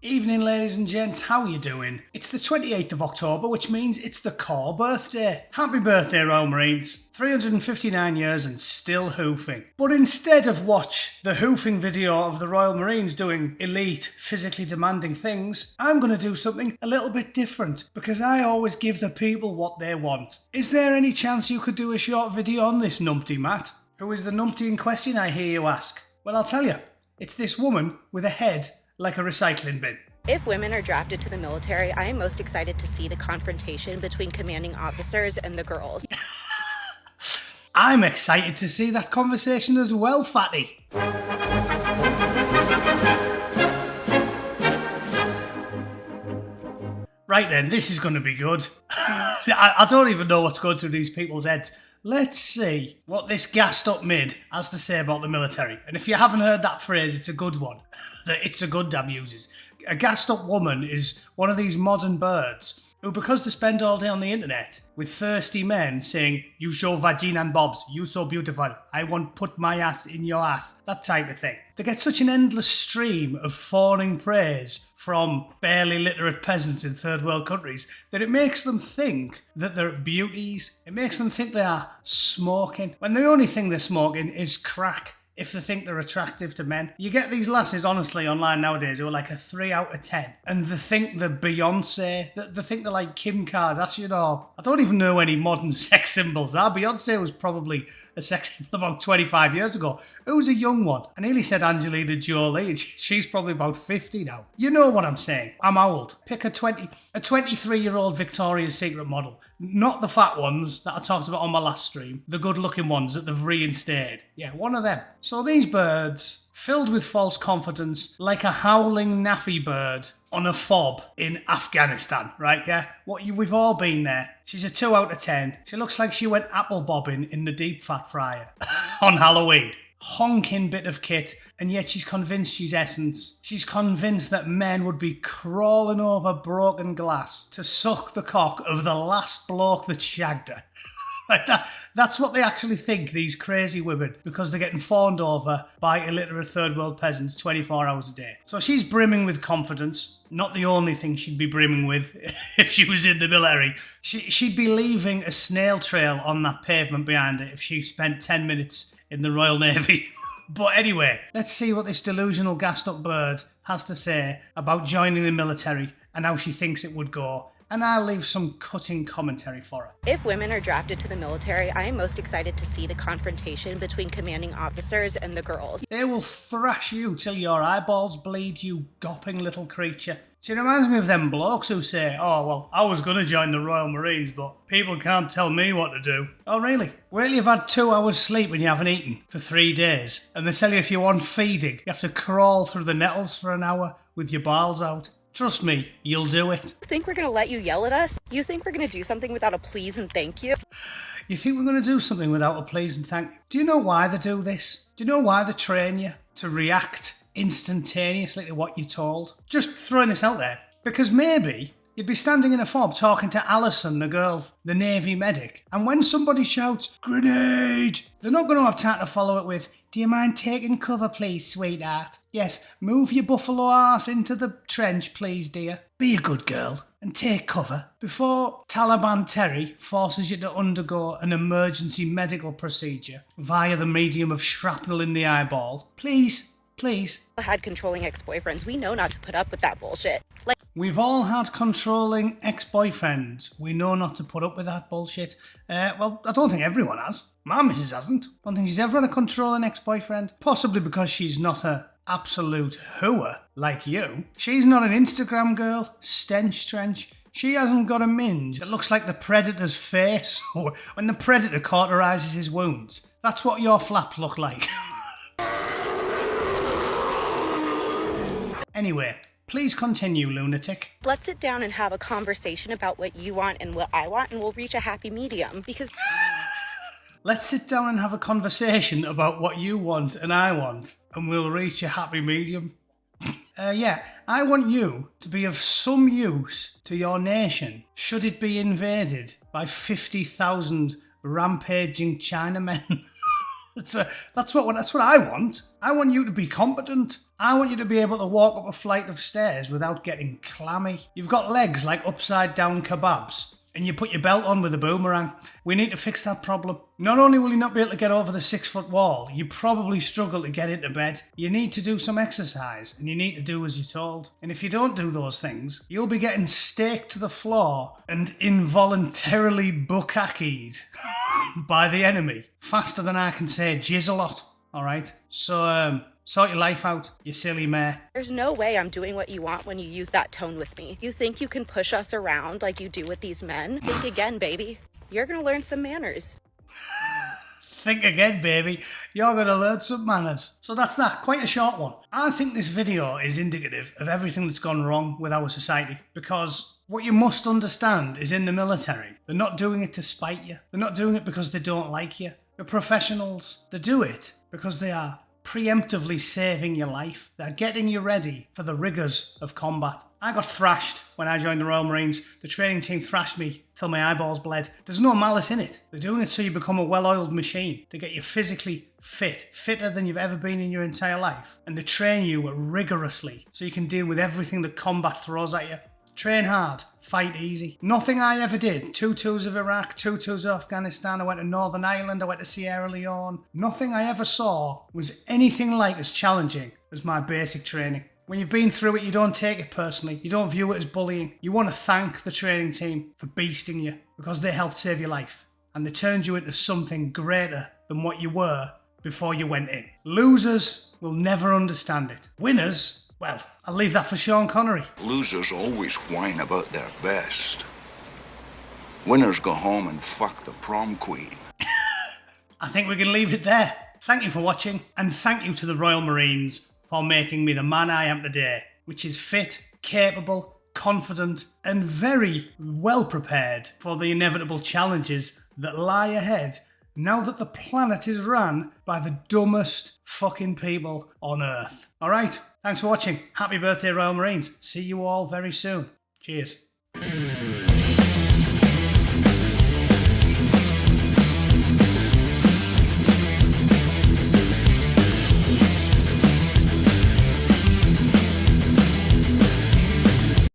Evening, ladies and gents, how you doing? It's the 28th of October, which means it's the core birthday. Happy birthday, Royal Marines. 359 years and still hoofing. But instead of watch the hoofing video of the Royal Marines doing elite, physically demanding things, I'm going to do something a little bit different, because I always give the people what they want. Is there any chance you could do a short video on this numpty, Matt? Who is the numpty in question, I hear you ask? Well, I'll tell you. It's this woman with a head like a recycling bin. If women are drafted to the military, I am most excited to see the confrontation between commanding officers and the girls. I'm excited to see that conversation as well, fatty. Right then, this is going to be good. I don't even know what's going through these people's heads. Let's see what this gassed up mid has to say about the military. And if you haven't heard that phrase, it's a good one. That It's a Good Dab uses. A gassed up woman is one of these modern birds who, because they spend all day on the internet with thirsty men saying, "You show vagina and bobs, you so beautiful, I want put my ass in your ass," that type of thing. They get such an endless stream of fawning praise from barely literate peasants in third world countries that it makes them think that they're beauties. It makes them think they are smoking, when the only thing they're smoking is crack. If they think they're attractive to men. You get these lasses, honestly, online nowadays who are like a 3 out of 10. And they think they're Beyonce. They think they're like Kim Kardashian or... I don't even know any modern sex symbols are. Beyonce was probably a sex symbol about 25 years ago. Who's a young one? I nearly said Angelina Jolie. She's probably about 50 now. You know what I'm saying. I'm old. Pick a 23-year-old Victoria's Secret model. Not the fat ones that I talked about on my last stream. The good-looking ones that they've reinstayed. Yeah, one of them. So these birds, filled with false confidence, like a howling naffy bird on a fob in Afghanistan, right? Yeah, we've all been there. She's a 2 out of 10. She looks like she went apple bobbing in the deep fat fryer on Halloween. Honking bit of kit, and yet she's convinced she's essence. She's convinced that men would be crawling over broken glass to suck the cock of the last bloke that shagged her. Like that's what they actually think, these crazy women, because they're getting fawned over by illiterate third world peasants 24 hours a day. So she's brimming with confidence. Not the only thing she'd be brimming with if she was in the military. She'd be leaving a snail trail on that pavement behind her if she spent 10 minutes in the Royal Navy. But anyway, let's see what this delusional gassed up bird has to say about joining the military and how she thinks it would go. And I'll leave some cutting commentary for her. If women are drafted to the military, I am most excited to see the confrontation between commanding officers and the girls. They will thrash you till your eyeballs bleed, you gopping little creature. She reminds me of them blokes who say, "Oh, well, I was going to join the Royal Marines, but people can't tell me what to do." Oh, really? Well, you've had 2 hours sleep when you haven't eaten for 3 days. And they tell you if you want feeding, you have to crawl through the nettles for an hour with your bowels out. Trust me, you'll do it. You think we're going to let you yell at us? You think we're going to do something without a please and thank you? You think we're going to do something without a please and thank you? Do you know why they do this? Do you know why they train you to react instantaneously to what you're told? Just throwing this out there. Because maybe you'd be standing in a fob talking to Alison, the girl, the Navy medic, and when somebody shouts, "Grenade!" they're not going to have time to follow it with, "Do you mind taking cover, please, sweetheart? Yes, move your buffalo arse into the trench, please, dear. Be a good girl and take cover before Taliban Terry forces you to undergo an emergency medical procedure via the medium of shrapnel in the eyeball. Please, please." I had controlling ex-boyfriends. We know not to put up with that bullshit. We've all had controlling ex-boyfriends. We know not to put up with that bullshit. Well, I don't think everyone has. My missus hasn't. I don't think she's ever had a controlling ex-boyfriend. Possibly because she's not a absolute hooer like you. She's not an Instagram girl, stench trench. She hasn't got a minge that looks like the predator's face when the predator cauterises his wounds. That's what your flaps look like. Anyway, please continue, lunatic. Let's sit down and have a conversation about what you want and what I want, and we'll reach a happy medium. Because let's sit down and have a conversation about what you want and I want, and we'll reach a happy medium. Yeah, I want you to be of some use to your nation should it be invaded by 50,000 rampaging Chinamen. That's what I want. I want you to be competent. I want you to be able to walk up a flight of stairs without getting clammy. You've got legs like upside down kebabs, and you put your belt on with a boomerang. We need to fix that problem. Not only will you not be able to get over the 6-foot wall, you probably struggle to get into bed. You need to do some exercise, and you need to do as you're told. And if you don't do those things, you'll be getting staked to the floor and involuntarily bukkakied by the enemy faster than I can say jizz a lot. Alright? So, sort your life out, you silly mare. There's no way I'm doing what you want when you use that tone with me. You think you can push us around like you do with these men? Think again, baby. You're gonna learn some manners. Think again, baby. You're gonna learn some manners. So that's that. Quite a short one. I think this video is indicative of everything that's gone wrong with our society. Because what you must understand is in the military, they're not doing it to spite you. They're not doing it because they don't like you. They're professionals. They do it because they are preemptively saving your life. They're getting you ready for the rigours of combat. I got thrashed when I joined the Royal Marines. The training team thrashed me till my eyeballs bled. There's no malice in it. They're doing it so you become a well-oiled machine, to get you physically fit, fitter than you've ever been in your entire life, and to train you rigorously so you can deal with everything that combat throws at you. Train hard, fight easy. Nothing I ever did. 2 tours of Iraq, 2 tours of Afghanistan, I went to Northern Ireland, I went to Sierra Leone. Nothing I ever saw was anything like as challenging as my basic training. When you've been through it, you don't take it personally. You don't view it as bullying. You want to thank the training team for beasting you, because they helped save your life. And they turned you into something greater than what you were before you went in. Losers will never understand it. Winners, well, I'll leave that for Sean Connery. Losers always whine about their best. Winners go home and fuck the prom queen. I think we can leave it there. Thank you for watching, and thank you to the Royal Marines for making me the man I am today, which is fit, capable, confident, and very well prepared for the inevitable challenges that lie ahead now that the planet is run by the dumbest fucking people on Earth. Alright, thanks for watching. Happy birthday, Royal Marines. See you all very soon. Cheers.